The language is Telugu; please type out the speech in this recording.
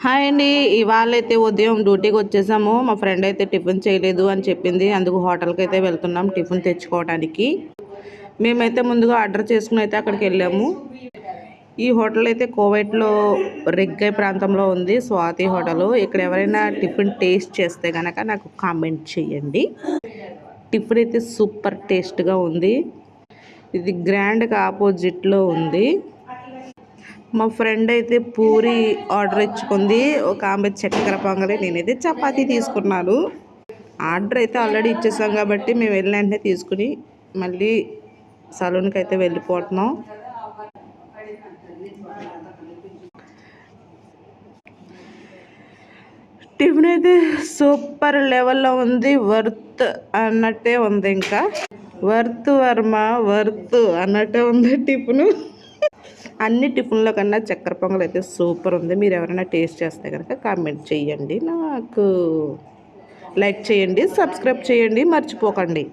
హాయ్ అండి. ఇవాళైతే ఉదయం డ్యూటీకి వచ్చేసాము. మా ఫ్రెండ్ అయితే టిఫిన్ చేయలేదు అని చెప్పింది. అందుకు హోటల్కి అయితే వెళ్తున్నాం టిఫిన్ తెచ్చుకోవడానికి. మేమైతే ముందుగా ఆర్డర్ చేసుకుని అయితే అక్కడికి వెళ్ళాము. ఈ హోటల్ అయితే కోవైట్లో రెగ్గై ప్రాంతంలో ఉంది. స్వాతి హోటల్. ఇక్కడ ఎవరైనా టిఫిన్ టేస్ట్ చేస్తే కనుక నాకు కామెంట్ చేయండి. టిఫిన్ అయితే సూపర్ టేస్ట్గా ఉంది. ఇది గ్రాండ్గా ఆపోజిట్లో ఉంది. మా ఫ్రెండ్ అయితే పూరి ఆర్డర్ ఇచ్చుకుంది. ఒక ఆమె చక్కెర పొంగలి, నేనైతే చపాతీ తీసుకున్నాను. ఆర్డర్ అయితే ఆల్రెడీ ఇచ్చేసాం కాబట్టి మేము వెళ్ళిన వెంటనే తీసుకుని మళ్ళీ సలూన్కి అయితే వెళ్ళిపోతున్నాం. టిఫిన్ అయితే సూపర్ లెవెల్లో ఉంది. వర్త్ అన్నట్టే ఉంది. ఇంకా వర్త్ వర్మ వర్త్ అన్నట్టే ఉంది టిఫిన్. అన్ని టిఫిన్లో కన్నా చక్కెర పొంగల్ అయితే సూపర్ ఉంది. మీరు ఎవరైనా టేస్ట్ చేస్తే కనుక కామెంట్ చేయండి, నాకు లైక్ చేయండి, సబ్స్క్రైబ్ చేయండి, మర్చిపోకండి.